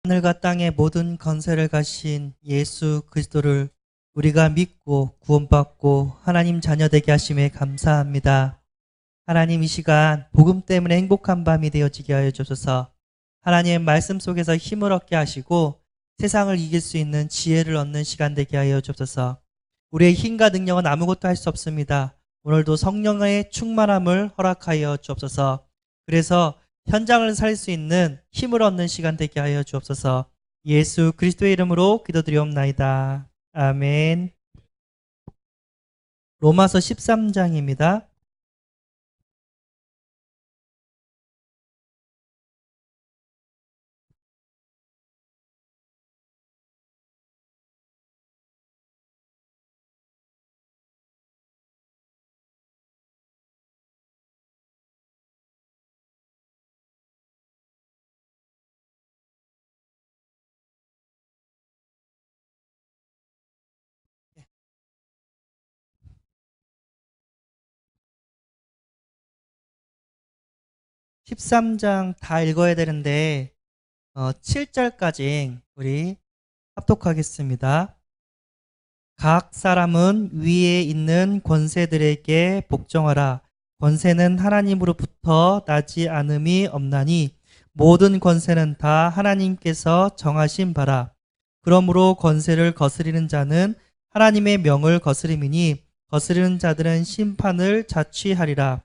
하늘과 땅의 모든 권세를 가신 예수 그리스도를 우리가 믿고 구원받고 하나님 자녀 되게 하심에 감사합니다. 하나님, 이 시간 복음 때문에 행복한 밤이 되어지게 하여 주소서. 하나님의 말씀 속에서 힘을 얻게 하시고 세상을 이길 수 있는 지혜를 얻는 시간 되게 하여 주소서. 우리의 힘과 능력은 아무것도 할 수 없습니다. 오늘도 성령의 충만함을 허락하여 주옵소서. 그래서 현장을 살 수 있는 힘을 얻는 시간 되게 하여 주옵소서. 예수 그리스도의 이름으로 기도드리옵나이다. 아멘. 로마서 13장입니다. 네. 13장 다 읽어야 되는데 7절까지 우리 합독하겠습니다. 각 사람은 위에 있는 권세들에게 복종하라. 권세는 하나님으로부터 나지 않음이 없나니 모든 권세는 다 하나님께서 정하신 바라. 그러므로 권세를 거스리는 자는 하나님의 명을 거스림이니 거스리는 자들은 심판을 자취하리라.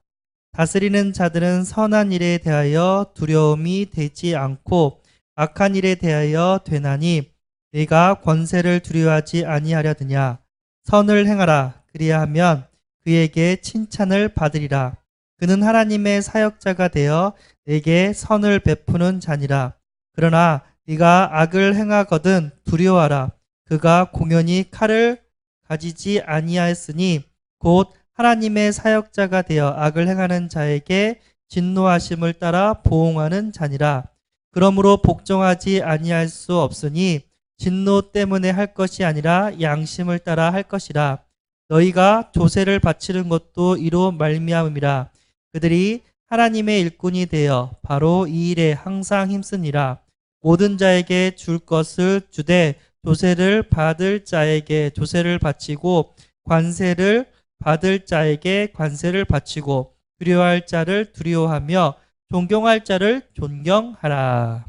다스리는 자들은 선한 일에 대하여 두려움이 되지 않고 악한 일에 대하여 되나니 네가 권세를 두려워하지 아니하려느냐. 선을 행하라. 그리하면 그에게 칭찬을 받으리라. 그는 하나님의 사역자가 되어 내게 선을 베푸는 자니라. 그러나 네가 악을 행하거든 두려워하라. 그가 공연히 칼을 가지지 아니하였으니 곧 하나님의 사역자가 되어 악을 행하는 자에게 진노하심을 따라 보응하는 자니라. 그러므로 복종하지 아니할 수 없으니 진노 때문에 할 것이 아니라 양심을 따라 할 것이라. 너희가 조세를 바치는 것도 이로 말미암음이라. 그들이 하나님의 일꾼이 되어 바로 이 일에 항상 힘쓰니라. 모든 자에게 줄 것을 주되 조세를 받을 자에게 조세를 바치고 관세를 받을 자에게 관세를 바치고 두려워할 자를 두려워하며 존경할 자를 존경하라.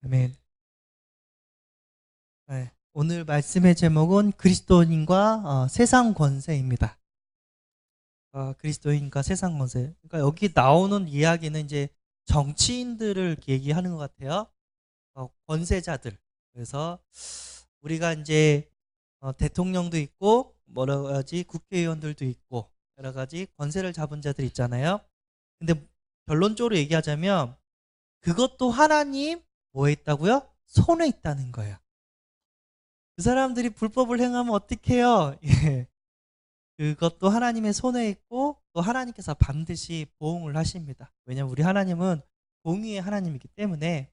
아멘. 네, 오늘 말씀의 제목은 그리스도인과 세상 권세입니다. 그리스도인과 세상 권세. 그러니까 여기 나오는 이야기는 이제 정치인들을 얘기하는 것 같아요. 권세자들. 그래서 우리가 이제 대통령도 있고 여러 가지 국회의원들도 있고 여러 가지 권세를 잡은 자들 있잖아요. 근데 결론적으로 얘기하자면 그것도 하나님 뭐에 있다고요? 손에 있다는 거예요. 그 사람들이 불법을 행하면 어떡해요? 예. 그것도 하나님의 손에 있고 또 하나님께서 반드시 보응을 하십니다. 왜냐하면 우리 하나님은 공의의 하나님이기 때문에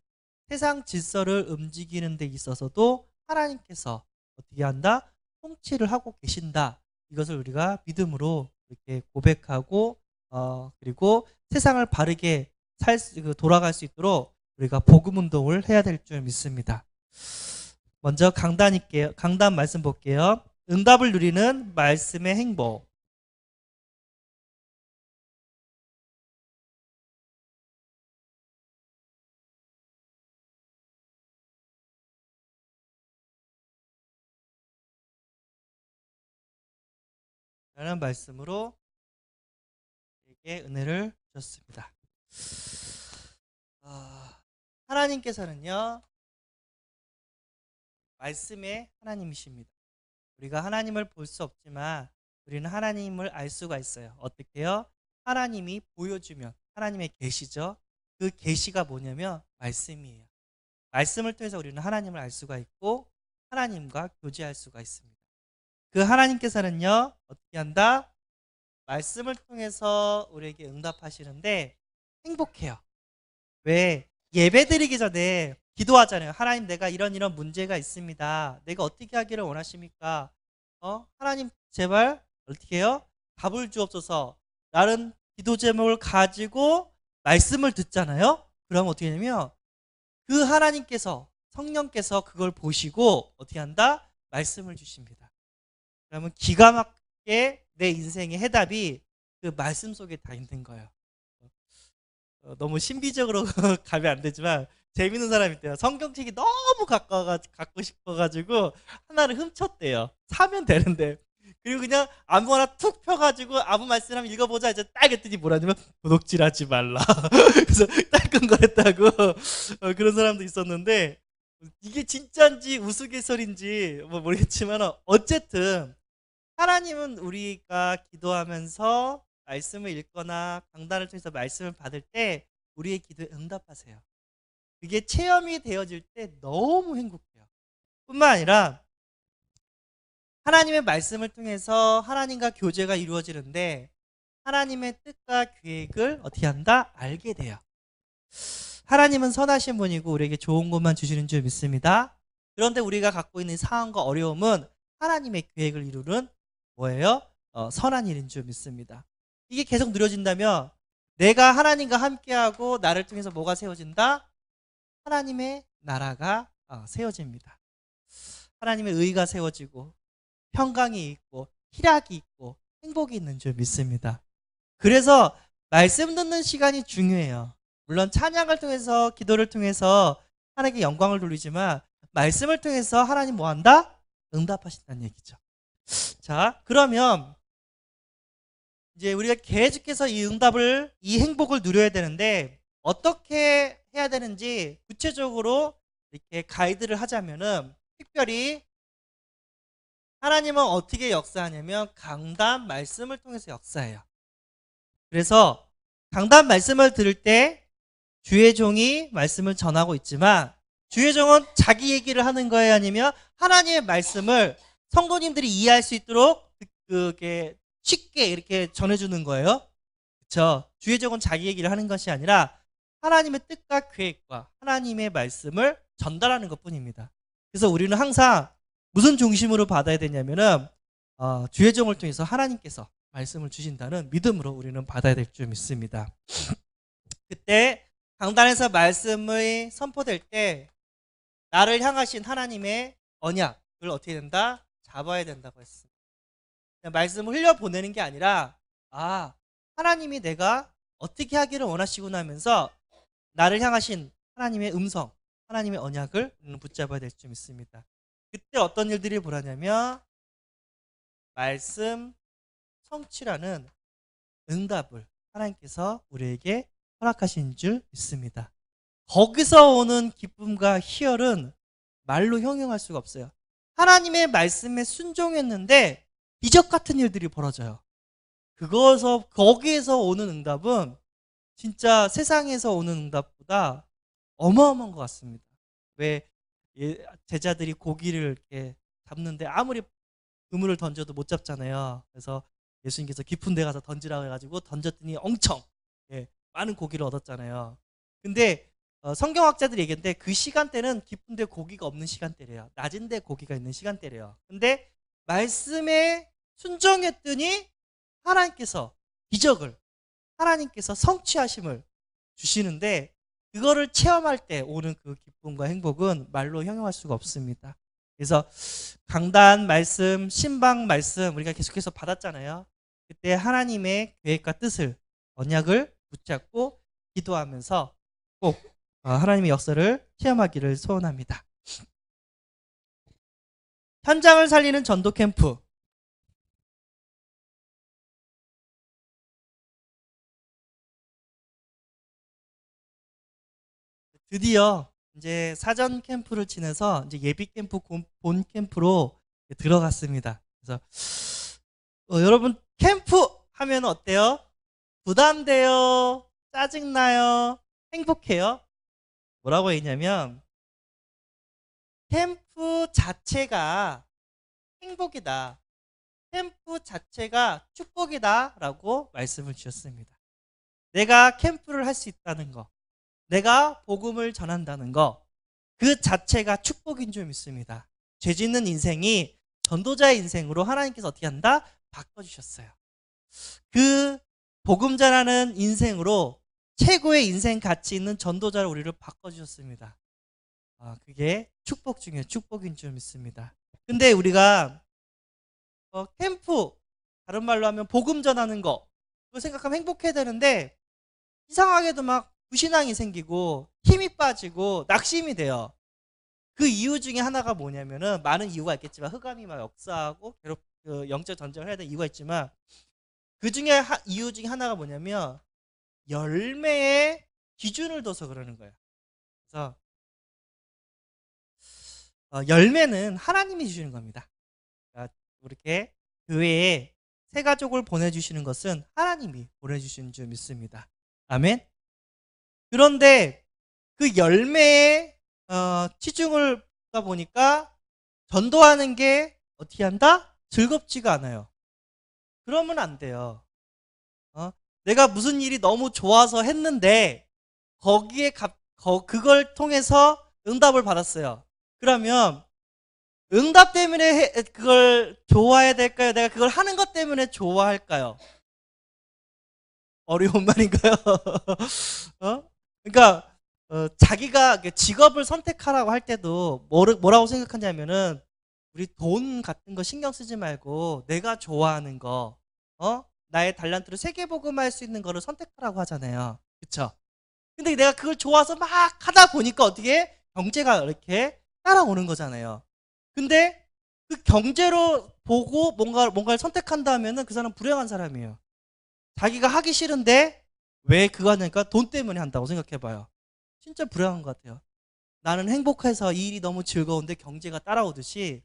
세상 질서를 움직이는 데 있어서도 하나님께서 어떻게 한다? 통치를 하고 계신다. 이것을 우리가 믿음으로 이렇게 고백하고 그리고 세상을 바르게 돌아갈 수 있도록 우리가 복음 운동을 해야 될 줄 믿습니다. 먼저 강단 말씀 볼게요. 응답을 누리는 말씀의 행복. 라는 말씀으로 우리에게 은혜를 주셨습니다. 하나님께서는요, 말씀의 하나님이십니다. 우리가 하나님을 볼 수 없지만 우리는 하나님을 알 수가 있어요. 어떻게요? 하나님이 보여주면 하나님의 계시죠. 그 계시가 뭐냐면 말씀이에요. 말씀을 통해서 우리는 하나님을 알 수가 있고 하나님과 교제할 수가 있습니다. 그 하나님께서는요, 어떻게 한다? 말씀을 통해서 우리에게 응답하시는데 행복해요. 왜? 예배드리기 전에 기도하잖아요. 하나님, 내가 이런 문제가 있습니다. 내가 어떻게 하기를 원하십니까? 하나님, 제발 어떻게 해요? 답을 주옵소서. 라는 기도 제목을 가지고 말씀을 듣잖아요. 그럼 어떻게 되냐면 그 하나님께서 성령께서 그걸 보시고 어떻게 한다? 말씀을 주십니다. 그러면 기가 막히게 내 인생의 해답이 그 말씀 속에 다 있는 거예요. 너무 신비적으로 가면 안 되지만 재밌는 사람이 있대요. 성경책이 너무 갖고 싶어가지고 하나를 훔쳤대요. 사면 되는데. 그리고 그냥 아무거나 툭 펴가지고 아무 말씀 한번 읽어보자. 이제 딱 했더니 뭐라냐면 도둑질하지 말라. 그래서 따끔거렸다고 그런 사람도 있었는데 이게 진짜인지 우스갯소리인지 뭐 모르겠지만 어쨌든 하나님은 우리가 기도하면서 말씀을 읽거나 강단을 통해서 말씀을 받을 때 우리의 기도에 응답하세요. 그게 체험이 되어질 때 너무 행복해요. 뿐만 아니라 하나님의 말씀을 통해서 하나님과 교제가 이루어지는데 하나님의 뜻과 계획을 어떻게 한다? 알게 돼요. 하나님은 선하신 분이고 우리에게 좋은 것만 주시는 줄 믿습니다. 그런데 우리가 갖고 있는 상황과 어려움은 하나님의 계획을 이루는 뭐예요? 선한 일인 줄 믿습니다. 이게 계속 누려진다면 내가 하나님과 함께하고 나를 통해서 뭐가 세워진다? 하나님의 나라가 세워집니다. 하나님의 의가 세워지고 평강이 있고 희락이 있고 행복이 있는 줄 믿습니다. 그래서 말씀 듣는 시간이 중요해요. 물론 찬양을 통해서 기도를 통해서 하나님께 영광을 돌리지만 말씀을 통해서 하나님 뭐한다? 응답하신다는 얘기죠. 자, 그러면 이제 우리가 계속해서 이 응답을, 이 행복을 누려야 되는데 어떻게 해야 되는지 구체적으로 이렇게 가이드를 하자면은 특별히 하나님은 어떻게 역사하냐면 강단 말씀을 통해서 역사해요. 그래서 강단 말씀을 들을 때 주의 종이 말씀을 전하고 있지만 주의 종은 자기 얘기를 하는 거예요? 아니면 하나님의 말씀을 성도님들이 이해할 수 있도록 그게 쉽게 이렇게 전해주는 거예요? 그렇죠? 주의 종은 자기 얘기를 하는 것이 아니라 하나님의 뜻과 계획과 하나님의 말씀을 전달하는 것뿐입니다. 그래서 우리는 항상 무슨 중심으로 받아야 되냐면은 주의 종을 통해서 하나님께서 말씀을 주신다는 믿음으로 우리는 받아야 될 줄 믿습니다. 그때 강단에서 말씀이 선포될 때 나를 향하신 하나님의 언약을 어떻게 된다? 잡아야 된다고 했습니다. 말씀을 흘려보내는 게 아니라 하나님이 내가 어떻게 하기를 원하시구나 하면서 나를 향하신 하나님의 음성, 하나님의 언약을 우리는 붙잡아야 될 줄 믿습니다. 그때 어떤 일들이 벌어냐면 말씀 성취라는 응답을 하나님께서 우리에게 허락하신 줄 믿습니다. 거기서 오는 기쁨과 희열은 말로 형용할 수가 없어요. 하나님의 말씀에 순종했는데 기적 같은 일들이 벌어져요. 거기에서 오는 응답은 진짜 세상에서 오는 응답보다 어마어마한 것 같습니다. 왜 제자들이 고기를 이렇게 잡는데 아무리 그물을 던져도 못 잡잖아요. 그래서 예수님께서 깊은 데 가서 던지라고 해가지고 던졌더니 엄청 많은 고기를 얻었잖아요. 근데 성경학자들이 얘기했는데 그 시간대는 깊은 데 고기가 없는 시간대래요. 낮은 데 고기가 있는 시간대래요. 근데 말씀에 순종했더니 하나님께서 기적을, 하나님께서 성취하심을 주시는데 그거를 체험할 때 오는 그 기쁨과 행복은 말로 형용할 수가 없습니다. 그래서 강단 말씀, 신방 말씀 우리가 계속해서 받았잖아요. 그때 하나님의 계획과 뜻을, 언약을 붙잡고 기도하면서 꼭 하나님의 역사를 체험하기를 소원합니다. 현장을 살리는 전도 캠프. 드디어 이제 사전 캠프를 지내서 이제 예비 캠프 본 캠프로 들어갔습니다. 그래서 여러분 캠프 하면 어때요? 부담돼요? 짜증나요? 행복해요? 뭐라고 했냐면 캠프 자체가 행복이다. 캠프 자체가 축복이다 라고 말씀을 주셨습니다. 내가 캠프를 할 수 있다는 거, 내가 복음을 전한다는 거, 그 자체가 축복인 줄 믿습니다. 죄 짓는 인생이 전도자의 인생으로 하나님께서 어떻게 한다? 바꿔주셨어요. 그 복음 전하는 인생으로 최고의 인생 가치 있는 전도자를 우리를 바꿔주셨습니다. 그게 축복 중에 축복인 줄 믿습니다. 근데 우리가 캠프, 다른 말로 하면 복음 전하는 거, 그거 생각하면 행복해야 되는데 이상하게도 막 불신앙이 생기고 힘이 빠지고 낙심이 돼요. 그 이유 중에 하나가 뭐냐면은, 많은 이유가 있겠지만 흑암이 막 역사하고 영적 전쟁을 해야 되는 이유가 있지만, 그 중에 이유 중에 하나가 뭐냐면 열매의 기준을 둬서 그러는 거예요. 그래서 열매는 하나님이 주시는 겁니다. 그러니까 이렇게 교회에 새 가족을 보내주시는 것은 하나님이 보내주시는 줄 믿습니다. 아멘. 그런데 그 열매에 치중을 하다 보니까 전도하는 게 어떻게 한다? 즐겁지가 않아요. 그러면 안 돼요. 내가 무슨 일이 너무 좋아서 했는데 거기에 그걸 통해서 응답을 받았어요. 그러면 응답 때문에 그걸 좋아해야 될까요? 내가 그걸 하는 것 때문에 좋아할까요? 어려운 말인가요? 그러니까 자기가 직업을 선택하라고 할 때도 뭐라고 생각하냐면은, 우리 돈 같은 거 신경 쓰지 말고 내가 좋아하는 거, 나의 달란트로 세계복음할 수 있는 거를 선택하라고 하잖아요. 그쵸? 근데 내가 그걸 좋아서 막 하다 보니까 어떻게 경제가 이렇게 따라오는 거잖아요. 근데 그 경제로 보고 뭔가를 선택한다면은 그 사람 불행한 사람이에요. 자기가 하기 싫은데 왜 그거 하니까 돈 때문에 한다고 생각해봐요. 진짜 불행한 것 같아요. 나는 행복해서 이 일이 너무 즐거운데 경제가 따라오듯이,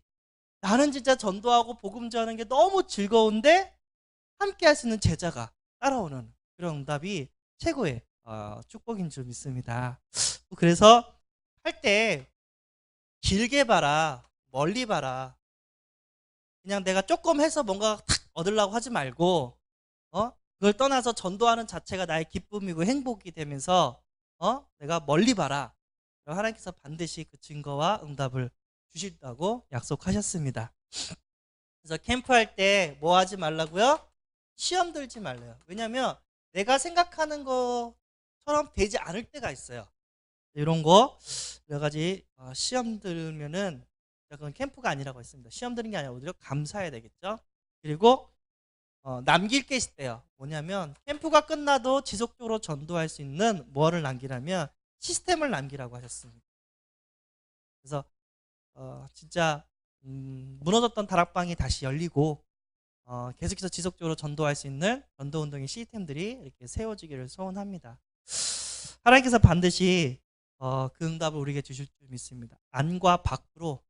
나는 진짜 전도하고 복음 전하는 게 너무 즐거운데 함께 할 수 있는 제자가 따라오는 그런 응답이 최고의 축복인 줄 믿습니다. 그래서 할 때 길게 봐라, 멀리 봐라. 그냥 내가 조금 해서 뭔가 탁 얻으려고 하지 말고, 그걸 떠나서 전도하는 자체가 나의 기쁨이고 행복이 되면서 내가 멀리 봐라. 하나님께서 반드시 그 증거와 응답을 주신다고 약속하셨습니다. 그래서 캠프할 때 뭐 하지 말라고요? 시험 들지 말래요. 왜냐하면 내가 생각하는 것처럼 되지 않을 때가 있어요. 이런 거 여러 가지 시험 들면은, 그건 캠프가 아니라고 했습니다. 시험 드는 게 아니라 오히려 감사해야 되겠죠. 그리고 남길 게 있대요. 뭐냐면 캠프가 끝나도 지속적으로 전도할 수 있는 뭐를 남기라면 시스템을 남기라고 하셨습니다. 그래서 진짜 무너졌던 다락방이 다시 열리고 계속해서 지속적으로 전도할 수 있는 전도운동의 시스템들이 이렇게 세워지기를 소원합니다. 하나님께서 반드시 그 응답을 우리에게 주실 줄 믿습니다. 안과 밖으로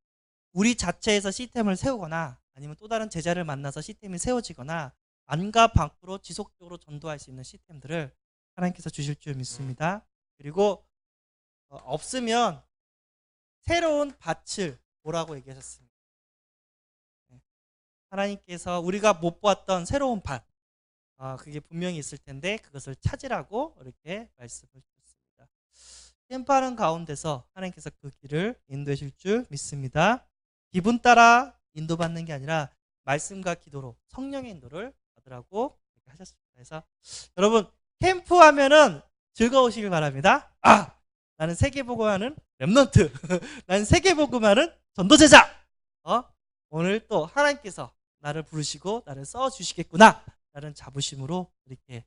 우리 자체에서 시스템을 세우거나 아니면 또 다른 제자를 만나서 시스템이 세워지거나 안과 밖으로 지속적으로 전도할 수 있는 시스템들을 하나님께서 주실 줄 믿습니다. 그리고 없으면 새로운 밭을 보라고 얘기하셨습니다. 하나님께서 우리가 못 보았던 새로운 밭, 그게 분명히 있을 텐데 그것을 찾으라고 이렇게 말씀을 주셨습니다. 캠프하는 가운데서 하나님께서 그 길을 인도하실 줄 믿습니다. 기분 따라 인도받는 게 아니라 말씀과 기도로 성령의 인도를 받으라고 하셨습니다. 그래서 여러분, 캠프하면은 즐거우시길 바랍니다. 나는 세계복음하는 렘넌트 나는 세계복음하는 전도제자. 오늘 또 하나님께서 나를 부르시고 나를 써주시겠구나 라는 자부심으로 이렇게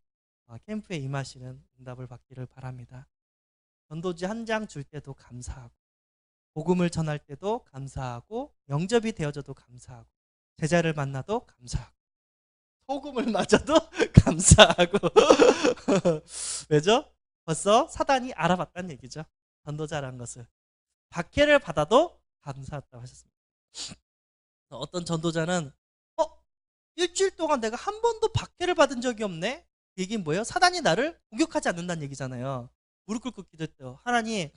캠프에 임하시는 응답을 받기를 바랍니다. 전도지 한 장 줄 때도 감사하고, 복음을 전할 때도 감사하고, 영접이 되어져도 감사하고, 제자를 만나도 감사하고, 소금을 맞아도 감사하고. 왜죠? 벌써 사단이 알아봤다는 얘기죠. 전도자라는 것을. 박해를 받아도 감사했다고 하셨습니다. 어떤 전도자는 일주일 동안 내가 한 번도 박해를 받은 적이 없네? 얘기는 뭐예요? 사단이 나를 공격하지 않는다는 얘기잖아요. 무릎 꿇고 기도했대요. 하나님,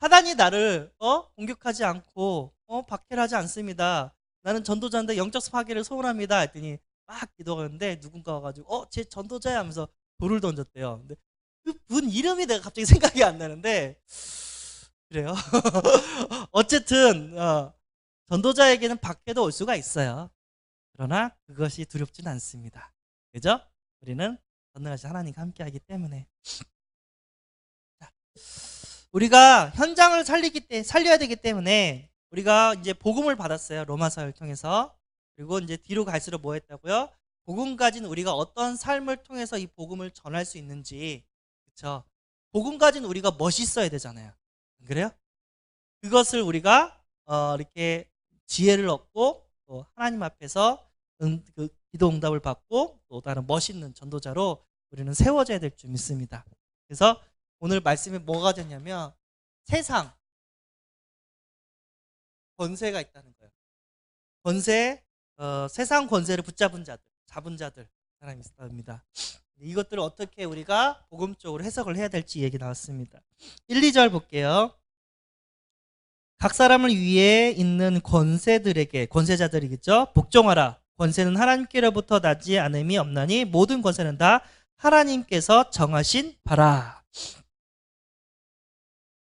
사단이 나를 공격하지 않고 박해를 하지 않습니다. 나는 전도자인데 영적 파괴를 소원합니다. 했더니 막 기도하는데 누군가 와가지고 제 전도자야 하면서 돌을 던졌대요. 근데 그분 이름이 내가 갑자기 생각이 안 나는데, 그래요. 어쨌든 전도자에게는 박해도 올 수가 있어요. 그러나 그것이 두렵지는 않습니다. 그죠? 우리는 전능하신 하나님과 함께하기 때문에. 자, 우리가 현장을 살려야 되기 때문에 우리가 이제 복음을 받았어요. 로마서를 통해서. 그리고 이제 뒤로 갈수록 뭐 했다고요? 복음 가진 우리가 어떤 삶을 통해서 이 복음을 전할 수 있는지, 그렇죠? 복음 가진 우리가 멋있어야 되잖아요. 안 그래요? 그것을 우리가 이렇게 지혜를 얻고 또 하나님 앞에서 그 기도 응답을 받고 또 다른 멋있는 전도자로 우리는 세워져야 될 줄 믿습니다. 그래서 오늘 말씀이 뭐가 되냐면 세상 권세가 있다는 거예요. 세상 권세를 붙잡은 자들, 잡은 자들 사람이 있답니다. 이것들을 어떻게 우리가 복음적으로 해석을 해야 될지 얘기 나왔습니다. 1, 2절 볼게요. 각 사람을 위해 있는 권세자들이겠죠. 복종하라. 권세는 하나님께로부터 나지 않음이 없나니 모든 권세는 다 하나님께서 정하신 바라.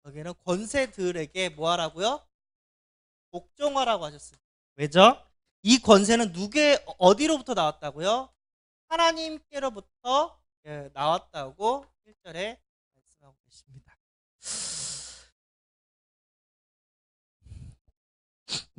여기는 권세들에게 뭐 하라고요? 복종하라고 하셨어요. 왜죠? 이 권세는 어디로부터 나왔다고요? 하나님께로부터 나왔다고 1절에 말씀하고 계십니다.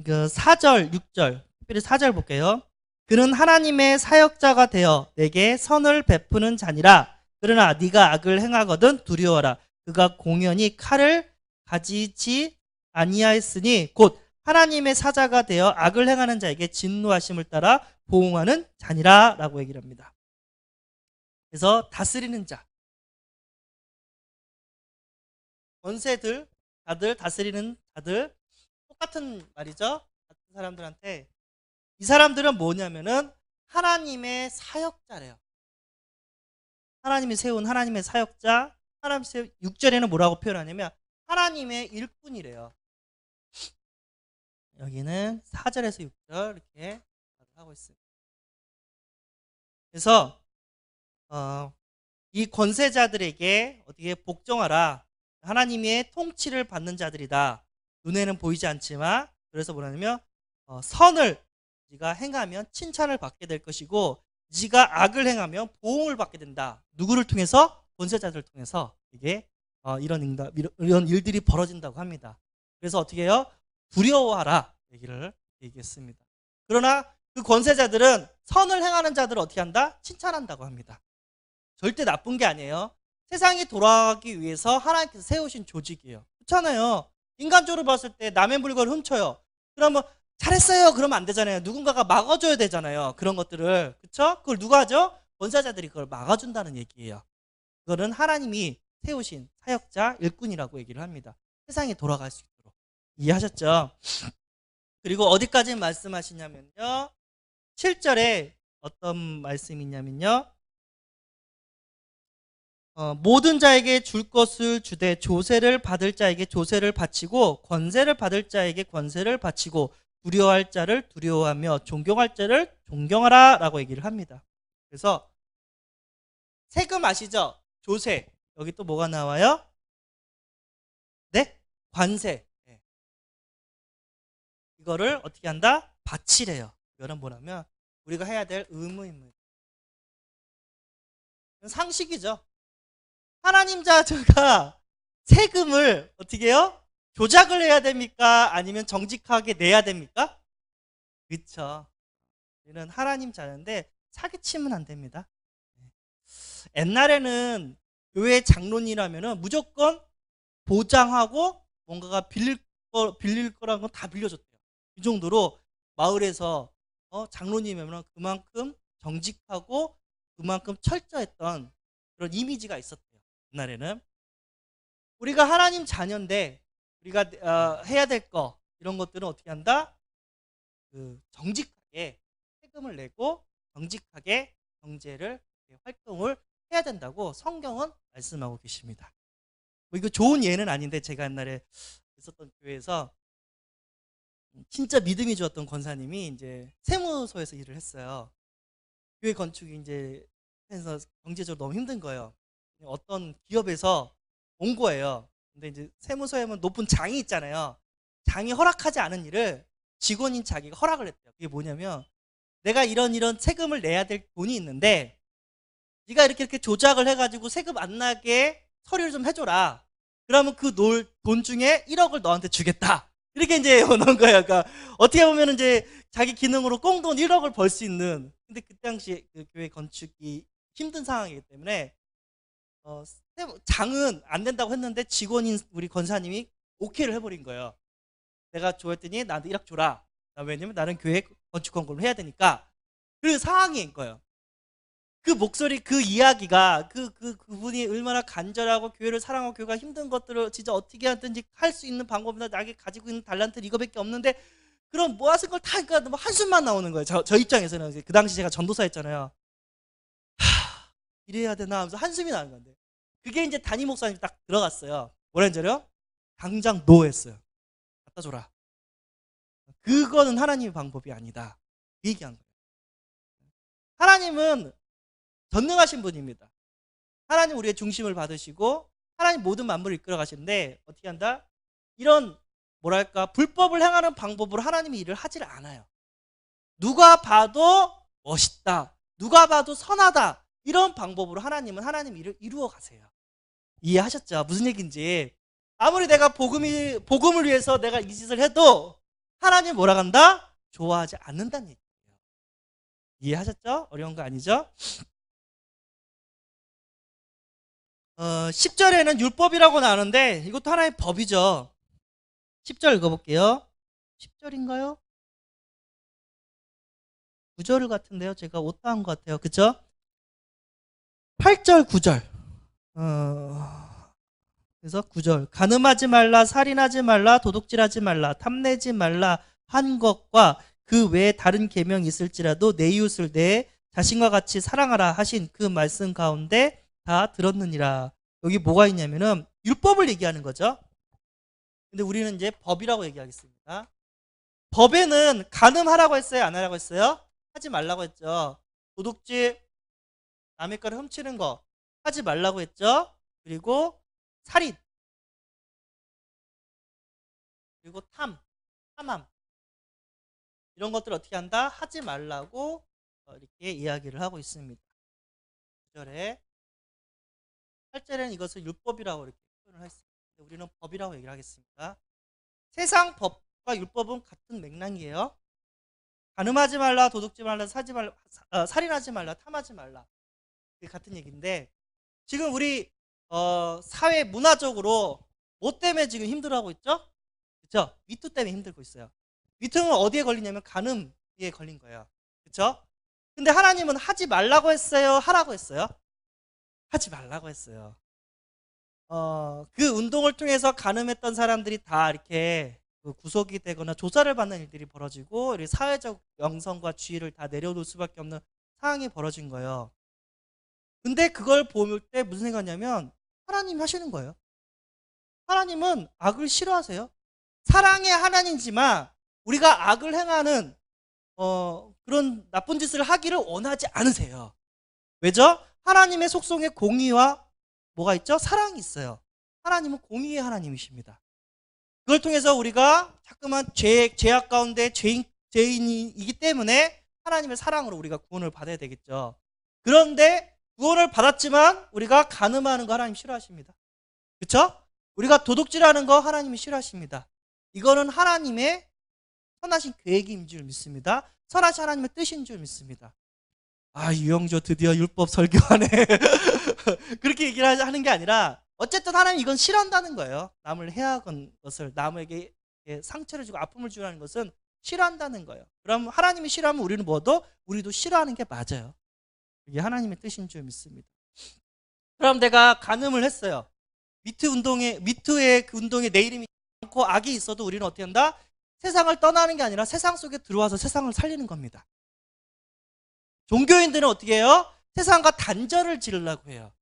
그 4절, 6절, 특별히 4절 볼게요. 그는 하나님의 사역자가 되어 내게 선을 베푸는 자니라. 그러나 네가 악을 행하거든 두려워라. 그가 공연히 칼을 가지지 아니하였으니 곧 하나님의 사자가 되어 악을 행하는 자에게 진노하심을 따라 보응하는 자니라 라고 얘기를 합니다. 그래서 다스리는 자, 권세들, 다스리는 자들, 똑같은 말이죠. 같은 사람들한테. 이 사람들은 뭐냐면은 하나님의 사역자래요. 하나님이 세운 하나님의 사역자, 6절에는 뭐라고 표현하냐면 하나님의 일꾼이래요. 여기는 4절에서 6절 이렇게 하고 있습니다. 그래서 이 권세자들에게 어떻게 복종하라. 하나님의 통치를 받는 자들이다. 눈에는 보이지 않지만 그래서 뭐냐면 선을 네가 행하면 칭찬을 받게 될 것이고 네가 악을 행하면 보응을 받게 된다. 누구를 통해서? 권세자들을 통해서 이게 이런 일들이 벌어진다고 합니다. 그래서 어떻게 해요? 두려워하라 얘기했습니다. 그러나 그 권세자들은 선을 행하는 자들을 어떻게 한다? 칭찬한다고 합니다. 절대 나쁜 게 아니에요. 세상이 돌아가기 위해서 하나님께서 세우신 조직이에요. 그렇잖아요. 인간적으로 봤을 때 남의 물건을 훔쳐요. 그러면 잘했어요 그러면 안 되잖아요. 누군가가 막아줘야 되잖아요. 그런 것들을. 그렇죠? 그걸 누가 하죠? 권세자들이 그걸 막아준다는 얘기예요. 그거는 하나님이 세우신 사역자 일꾼이라고 얘기를 합니다. 세상이 돌아갈 수 있도록. 이해하셨죠? 그리고 어디까지 말씀하시냐면요. 7절에 어떤 말씀이 있냐면요. 모든 자에게 줄 것을 주되 조세를 받을 자에게 조세를 바치고 권세를 받을 자에게 권세를 바치고 두려워할 자를 두려워하며 존경할 자를 존경하라 라고 얘기를 합니다. 그래서 세금 아시죠? 조세. 여기 또 뭐가 나와요? 네? 관세. 네. 이거를 어떻게 한다? 바치래요. 이거는 뭐냐면 우리가 해야 될 의무입니다. 상식이죠. 하나님 자녀가 세금을 어떻게 해요? 조작을 해야 됩니까? 아니면 정직하게 내야 됩니까? 그렇죠. 우리는 하나님 자녀인데 사기치면 안 됩니다. 옛날에는 교회 장로님이라면 무조건 보장하고 뭔가가 빌릴 거라는 건 다 빌려줬대요. 이 정도로 마을에서 장로님이면 그만큼 정직하고 그만큼 철저했던 그런 이미지가 있었대요. 옛날에는. 우리가 하나님 자녀인데 우리가 해야 될 거 이런 것들은 어떻게 한다? 정직하게 세금을 내고 정직하게 경제를 활동을 해야 된다고 성경은 말씀하고 계십니다. 이거 좋은 예는 아닌데 제가 옛날에 있었던 교회에서 진짜 믿음이 좋았던 권사님이 이제 세무소에서 일을 했어요. 교회 건축이 이제 해서 경제적으로 너무 힘든 거예요. 어떤 기업에서 온 거예요. 근데 이제 세무서에 하면 높은 장이 있잖아요. 장이 허락하지 않은 일을 직원인 자기가 허락을 했대요. 그게 뭐냐면 내가 이런 세금을 내야 될 돈이 있는데 네가 이렇게 조작을 해가지고 세금 안 나게 서류를 좀 해줘라. 그러면 그 돈 중에 1억을 너한테 주겠다. 이렇게 이제 오는 거예요. 그러니까 어떻게 보면 이제 자기 기능으로 꽁돈 1억을 벌 수 있는. 근데 그 당시 그 교회 건축이 힘든 상황이기 때문에 장은 안 된다고 했는데 직원인 우리 권사님이 오케이를 해버린 거예요. 내가 좋아했더니 나한테 1억 줘라. 왜냐면 나는 교회 건축 공부를 해야 되니까. 그 상황인 거예요. 그 목소리, 그 이야기가 그분이 얼마나 간절하고 교회를 사랑하고 교회가 힘든 것들을 진짜 어떻게 하든지 할 수 있는 방법이나 나에게 가지고 있는 달란트는 이거밖에 없는데 그런 모아쓴 걸 다 그러니까 뭐 한숨만 나오는 거예요. 저 입장에서는 그 당시 제가 전도사였잖아요. 이래야 되나 하면서 한숨이 나는 건데 그게 이제 담임 목사님이 딱 들어갔어요. 뭐라는 줄 알아요? 당장 노 했어요. 갖다 줘라. 그거는 하나님의 방법이 아니다. 그 얘기한 거예요. 하나님은 전능하신 분입니다. 하나님 우리의 중심을 받으시고 하나님 모든 만물을 이끌어 가시는데 어떻게 한다? 이런 뭐랄까 불법을 행하는 방법으로 하나님이 일을 하질 않아요. 누가 봐도 멋있다. 누가 봐도 선하다. 이런 방법으로 하나님은 하나님 일을 이루어 가세요. 이해하셨죠? 무슨 얘기인지. 아무리 내가 복음을 위해서 내가 이 짓을 해도 하나님 뭐라 간다? 좋아하지 않는다는 얘기예요. 이해하셨죠? 어려운 거 아니죠? 10절에는 율법이라고 나오는데 이것도 하나의 법이죠. 10절 읽어볼게요. 10절인가요? 9절 같은데요. 제가 오타한 것 같아요. 그쵸? 8절, 9절. 그래서 9절. 간음하지 말라, 살인하지 말라, 도둑질하지 말라, 탐내지 말라 한 것과 그 외에 다른 계명이 있을지라도 내 이웃을 내 자신과 같이 사랑하라 하신 그 말씀 가운데 다 들었느니라. 여기 뭐가 있냐면은 율법을 얘기하는 거죠. 근데 우리는 이제 법이라고 얘기하겠습니다. 법에는 간음하라고 했어요? 안 하라고 했어요? 하지 말라고 했죠. 도둑질, 남의 거를 훔치는 거 하지 말라고 했죠. 그리고 살인, 그리고 탐함 이런 것들 어떻게 한다? 하지 말라고 이렇게 이야기를 하고 있습니다. 9절에 8절에는 이것을 율법이라고 이렇게 표현을 했습니다. 우리는 법이라고 얘기를 하겠습니다. 세상 법과 율법은 같은 맥락이에요. 간음하지 말라, 도둑질 말라, 살인하지 말라, 탐하지 말라. 이게 같은 얘기인데 지금 우리 사회 문화적으로 뭐 때문에 지금 힘들어하고 있죠? 그렇죠? 미투 때문에 힘들고 있어요. 미투는 어디에 걸리냐면 간음에 걸린 거예요. 그렇죠? 근데 하나님은 하지 말라고 했어요? 하라고 했어요? 하지 말라고 했어요. 그 운동을 통해서 간음했던 사람들이 다 이렇게 구속이 되거나 조사를 받는 일들이 벌어지고 사회적 명성과 지위를 다 내려놓을 수밖에 없는 상황이 벌어진 거예요. 근데 그걸 볼 때 무슨 생각이냐면 하나님이 하시는 거예요. 하나님은 악을 싫어하세요. 사랑의 하나님이지만 우리가 악을 행하는 그런 나쁜 짓을 하기를 원하지 않으세요. 왜죠? 하나님의 속성에 공의와 뭐가 있죠? 사랑이 있어요. 하나님은 공의의 하나님이십니다. 그걸 통해서 우리가 자꾸만 죄악 가운데 죄인이기 때문에 하나님의 사랑으로 우리가 구원을 받아야 되겠죠. 그런데 구원을 받았지만 우리가 간음하는 거 하나님 싫어하십니다. 그렇죠? 우리가 도둑질하는 거 하나님이 싫어하십니다. 이거는 하나님의 선하신 계획인 줄 믿습니다. 선하신 하나님의 뜻인 줄 믿습니다. 아, 유영조 드디어 율법 설교하네. 그렇게 얘기를 하는 게 아니라 어쨌든 하나님 이건 싫어한다는 거예요. 남을 해하는 것을, 남에게 상처를 주고 아픔을 주라는 것은 싫어한다는 거예요. 그럼 하나님이 싫어하면 우리는 뭐도? 우리도 싫어하는 게 맞아요. 이게 하나님의 뜻인 줄 믿습니다. 그럼 내가 간음을 했어요. 미투의 그 운동에 내 이름이 많고 악이 있어도 우리는 어떻게 한다? 세상을 떠나는 게 아니라 세상 속에 들어와서 세상을 살리는 겁니다. 종교인들은 어떻게 해요? 세상과 단절을 지으려고 해요.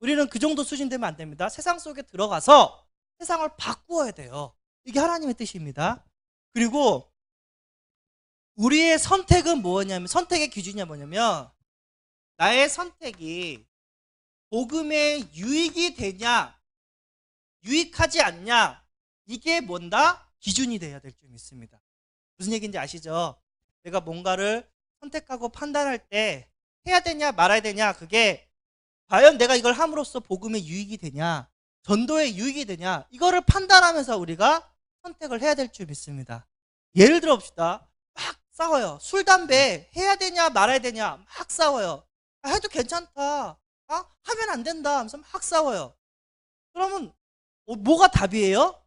우리는 그 정도 수준 되면 안 됩니다. 세상 속에 들어가서 세상을 바꾸어야 돼요. 이게 하나님의 뜻입니다. 그리고 우리의 선택은 뭐냐면, 선택의 기준이 뭐냐면 나의 선택이 복음에 유익이 되냐 유익하지 않냐, 이게 뭔다? 기준이 돼야 될 줄 믿습니다. 무슨 얘기인지 아시죠? 내가 뭔가를 선택하고 판단할 때 해야 되냐 말아야 되냐, 그게 과연 내가 이걸 함으로써 복음에 유익이 되냐, 전도에 유익이 되냐, 이거를 판단하면서 우리가 선택을 해야 될 줄 믿습니다. 예를 들어 봅시다. 막 싸워요. 술, 담배 해야 되냐 말아야 되냐 막 싸워요. 해도 괜찮다. 하면 안 된다 하면서 막 싸워요. 그러면 뭐가 답이에요?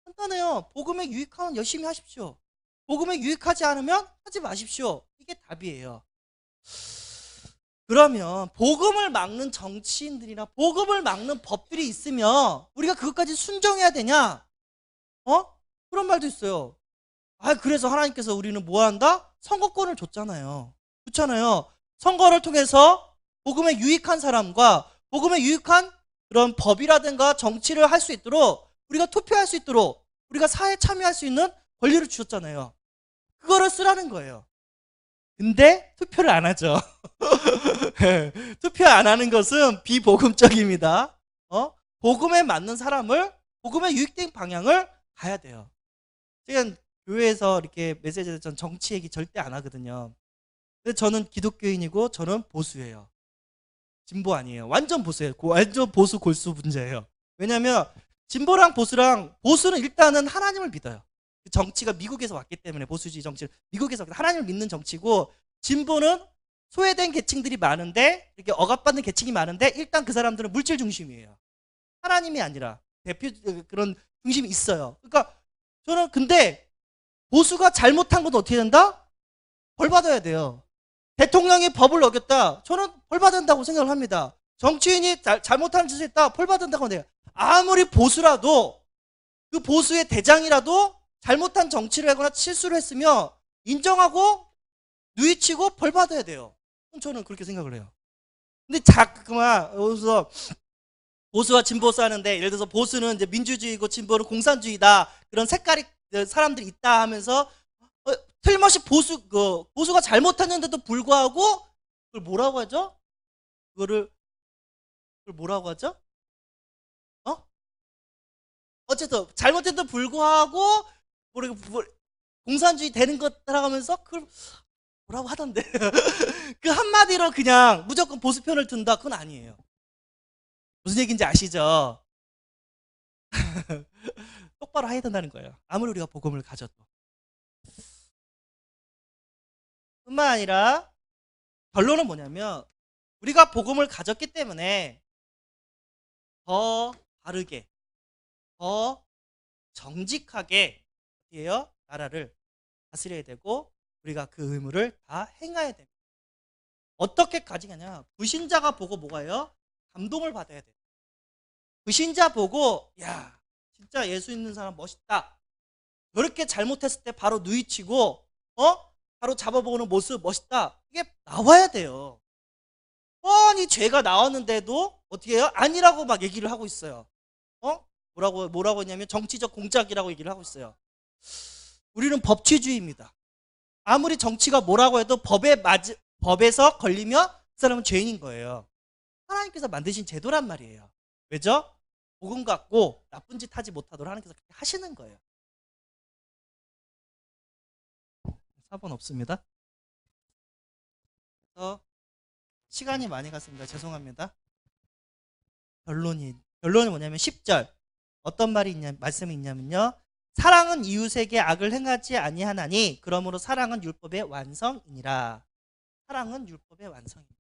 간단해요. 복음에 유익하면 열심히 하십시오. 복음에 유익하지 않으면 하지 마십시오. 이게 답이에요. 그러면 복음을 막는 정치인들이나 복음을 막는 법들이 있으면 우리가 그것까지 순종해야 되냐? 그런 말도 있어요. 그래서 하나님께서 우리는 뭐 한다? 선거권을 줬잖아요. 그렇잖아요. 선거를 통해서 복음에 유익한 사람과 복음에 유익한 그런 법이라든가 정치를 할 수 있도록, 우리가 투표할 수 있도록, 우리가 사회에 참여할 수 있는 권리를 주셨잖아요. 그거를 쓰라는 거예요. 근데 투표를 안 하죠. 투표 안 하는 것은 비복음적입니다. 복음에 맞는 사람을, 복음에 유익된 방향을 가야 돼요. 제가 교회에서 이렇게 메시지에서 전 정치 얘기 절대 안 하거든요. 근데 저는 기독교인이고 저는 보수예요. 진보 아니에요. 완전 보수예요. 완전 보수 골수 문제예요. 왜냐하면 진보랑 보수랑, 보수는 일단은 하나님을 믿어요. 정치가 미국에서 왔기 때문에, 보수주의 정치는 미국에서 하나님을 믿는 정치고, 진보는 소외된 계층들이 많은데, 이렇게 억압받는 계층이 많은데 일단 그 사람들은 물질 중심이에요. 하나님이 아니라 대표 그런 중심이 있어요. 그러니까 저는, 근데 보수가 잘못한 건 어떻게 된다? 벌 받아야 돼요. 대통령이 법을 어겼다, 저는 벌 받는다고 생각을 합니다. 정치인이 잘못한 짓을 했다, 벌 받는다고 해요. 아무리 보수라도, 그 보수의 대장이라도 잘못한 정치를 하거나 실수를 했으면 인정하고 누이치고 벌 받아야 돼요. 저는 그렇게 생각을 해요. 근데 자꾸만 여기서 보수와 진보 싸는데, 예를 들어서 보수는 이제 민주주의고 진보는 공산주의다, 그런 색깔이 사람들이 있다 하면서 틀림없이 보수가 잘못했는데도 불구하고 그걸 뭐라고 하죠? 그걸 뭐라고 하죠? 어쨌든 잘못해도 불구하고 공산주의 되는 것들 하면서 그걸 뭐라고 하던데. 그 한마디로 그냥 무조건 보수 편을 든다, 그건 아니에요. 무슨 얘기인지 아시죠? 똑바로 해야 된다는 거예요. 아무리 우리가 복음을 가져도. 뿐만 아니라 결론은 뭐냐면, 우리가 복음을 가졌기 때문에 더 바르게, 더 정직하게 나라를 다스려야 되고, 우리가 그 의무를 다 행해야 됩니다. 어떻게 가지냐냐, 불신자가 보고 뭐가요? 감동을 받아야 돼요. 불신자 보고, 야 진짜 예수 있는 사람 멋있다, 그렇게 잘못했을 때 바로 누이치고 바로 잡아보는 모습 멋있다, 이게 나와야 돼요. 뻔히 죄가 나왔는데도 어떻게 해요? 아니라고 막 얘기를 하고 있어요. 뭐라고 했냐면 정치적 공작이라고 얘기를 하고 있어요. 우리는 법치주의입니다. 아무리 정치가 뭐라고 해도 법에서 걸리면 그 사람은 죄인인 거예요. 하나님께서 만드신 제도란 말이에요. 왜죠? 복음 갖고 나쁜 짓 하지 못하도록 하나님께서 그렇게 하시는 거예요. 4번 없습니다. 그래서 시간이 많이 갔습니다. 죄송합니다. 결론이 뭐냐면 10절 어떤 말씀이 있냐면요. 사랑은 이웃에게 악을 행하지 아니하나니 그러므로 사랑은 율법의 완성이니라. 사랑은 율법의 완성입니다.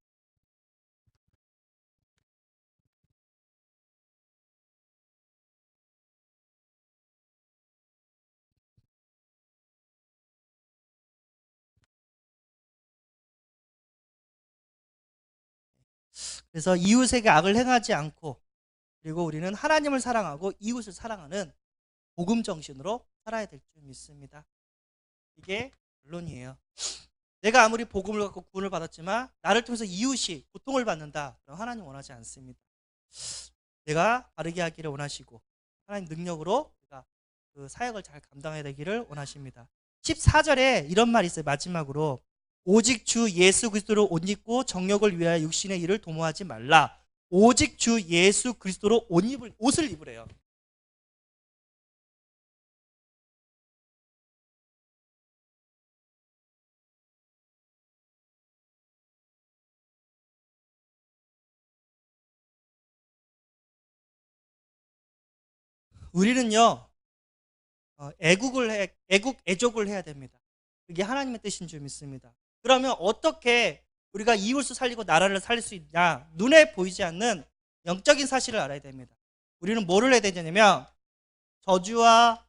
그래서 이웃에게 악을 행하지 않고, 그리고 우리는 하나님을 사랑하고 이웃을 사랑하는 복음 정신으로 살아야 될 줄 믿습니다. 이게 결론이에요. 내가 아무리 복음을 갖고 구원을 받았지만 나를 통해서 이웃이 고통을 받는다, 그럼 하나님 원하지 않습니다. 내가 바르게 하기를 원하시고 하나님 능력으로 우리가 그 사역을 잘 감당해야 되기를 원하십니다. 14절에 이런 말이 있어요. 마지막으로 오직 주 예수 그리스도로 옷 입고 정욕을 위하여 육신의 일을 도모하지 말라. 오직 주 예수 그리스도로 옷을 입으래요. 우리는요, 애족을 해야 됩니다. 그게 하나님의 뜻인 줄 믿습니다. 그러면 어떻게 우리가 이웃을 살리고 나라를 살릴 수 있냐? 눈에 보이지 않는 영적인 사실을 알아야 됩니다. 우리는 뭐를 해야 되냐면 저주와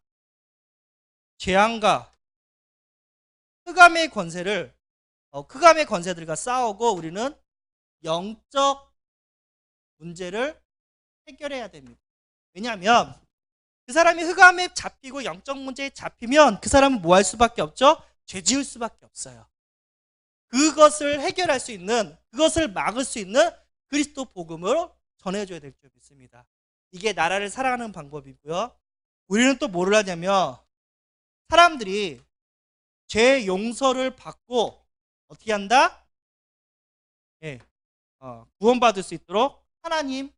재앙과 흑암의 권세들과 싸우고 우리는 영적 문제를 해결해야 됩니다. 왜냐하면 그 사람이 흑암에 잡히고 영적 문제에 잡히면 그 사람은 뭐 할 수밖에 없죠? 죄 지을 수밖에 없어요. 그것을 해결할 수 있는, 그것을 막을 수 있는 그리스도 복음으로 전해줘야 될 줄 믿습니다. 이게 나라를 사랑하는 방법이고요. 우리는 또 뭐를 하냐면 사람들이 죄 용서를 받고 어떻게 한다? 구원받을 수 있도록 하나님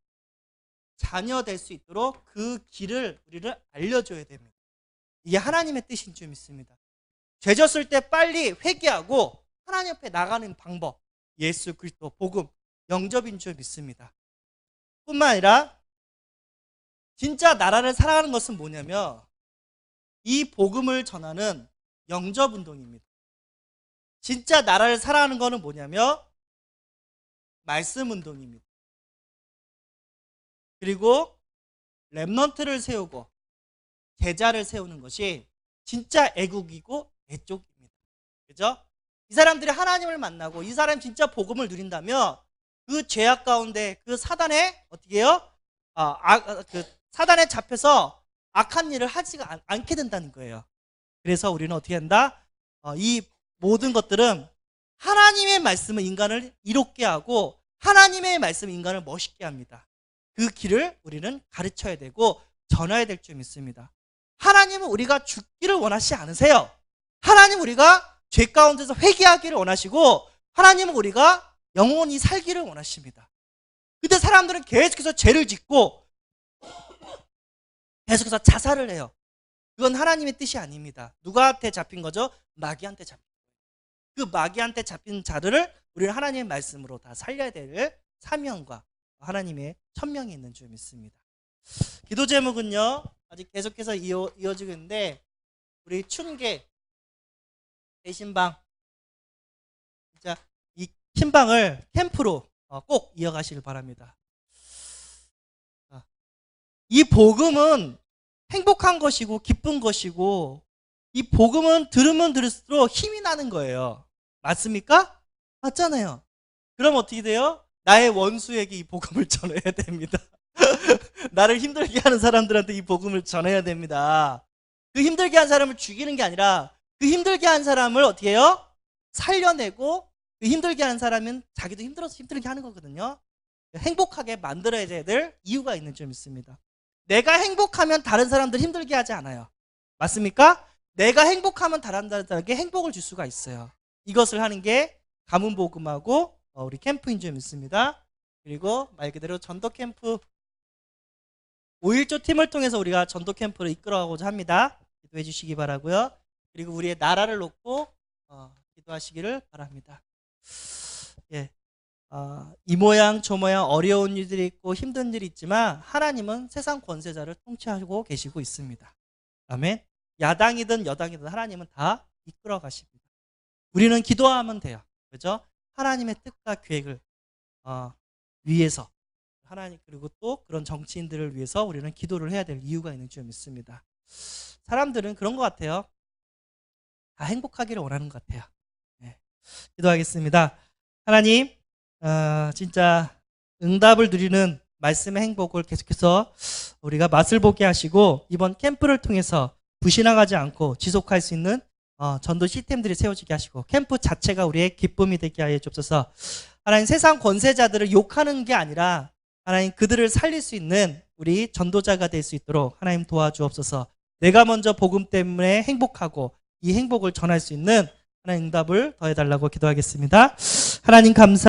자녀 될 수 있도록 그 길을 우리를 알려줘야 됩니다. 이게 하나님의 뜻인 줄 믿습니다. 죄 졌을 때 빨리 회개하고 하나님 앞에 나가는 방법, 예수 그리스도 복음, 영접인 줄 믿습니다. 뿐만 아니라 진짜 나라를 사랑하는 것은 뭐냐면 이 복음을 전하는 영접운동입니다. 진짜 나라를 사랑하는 것은 뭐냐면 말씀운동입니다. 그리고 렘넌트를 세우고 제자를 세우는 것이 진짜 애국이고 애쪽입니다. 그죠? 이 사람들이 하나님을 만나고 이 사람이 진짜 복음을 누린다면 그 죄악 가운데 그 사단에 어떻게 해요? 그 사단에 잡혀서 악한 일을 하지가 않게 된다는 거예요. 그래서 우리는 어떻게 한다? 이 모든 것들은 하나님의 말씀은 인간을 이롭게 하고 하나님의 말씀은 인간을 멋있게 합니다. 그 길을 우리는 가르쳐야 되고 전해야 될 줄 믿습니다. 하나님은 우리가 죽기를 원하시지 않으세요. 하나님은 우리가 죄 가운데서 회개하기를 원하시고 하나님은 우리가 영원히 살기를 원하십니다. 근데 사람들은 계속해서 죄를 짓고 계속해서 자살을 해요. 그건 하나님의 뜻이 아닙니다. 누구한테 잡힌 거죠? 마귀한테 잡힌 거예요. 그 마귀한테 잡힌 자들을 우리는 하나님의 말씀으로 다 살려야 될 사명과 하나님의 천명이 있는 줄 믿습니다. 기도 제목은요, 아직 계속해서 이어지고 있는데, 우리 춘계 대신방, 진짜 이 신방을 캠프로 꼭 이어가시길 바랍니다. 이 복음은 행복한 것이고 기쁜 것이고 이 복음은 들으면 들을수록 힘이 나는 거예요. 맞습니까? 맞잖아요. 그럼 어떻게 돼요? 나의 원수에게 이 복음을 전해야 됩니다. 나를 힘들게 하는 사람들한테 이 복음을 전해야 됩니다. 그 힘들게 한 사람을 죽이는 게 아니라 그 힘들게 한 사람을 어떻게 해요? 살려내고 그 힘들게 하는 사람은 자기도 힘들어서 힘들게 하는 거거든요. 행복하게 만들어야 될 이유가 있는 줄 믿습니다. 내가 행복하면 다른 사람들 힘들게 하지 않아요. 맞습니까? 내가 행복하면 다른 사람들에게 행복을 줄 수가 있어요. 이것을 하는 게 가문복음하고 우리 캠프인 줄 믿습니다. 그리고 말 그대로 전도 캠프 5.1조 팀을 통해서 우리가 전도 캠프를 이끌어가고자 합니다. 기도해 주시기 바라고요. 그리고 우리의 나라를 놓고 기도하시기를 바랍니다. 예. 이 모양 저 모양 어려운 일들이 있고 힘든 일이 있지만 하나님은 세상 권세자를 통치하고 계시고 있습니다. 아멘. 야당이든 여당이든 하나님은 다 이끌어 가십니다. 우리는 기도하면 돼요. 그죠? 하나님의 뜻과 계획을 위해서 하나님, 그리고 또 그런 정치인들을 위해서 우리는 기도를 해야 될 이유가 있는 줄 믿습니다. 사람들은 그런 것 같아요. 다 행복하기를 원하는 것 같아요. 네. 기도하겠습니다. 하나님, 진짜 응답을 누리는 말씀의 행복을 계속해서 우리가 맛을 보게 하시고 이번 캠프를 통해서 부신앙하지 않고 지속할 수 있는 전도 시스템들이 세워지게 하시고 캠프 자체가 우리의 기쁨이 되게 하여 주옵소서. 하나님, 세상 권세자들을 욕하는 게 아니라 하나님 그들을 살릴 수 있는 우리 전도자가 될 수 있도록 하나님 도와주옵소서. 내가 먼저 복음 때문에 행복하고 이 행복을 전할 수 있는 하나님 응답을 더해달라고 기도하겠습니다. 하나님 감사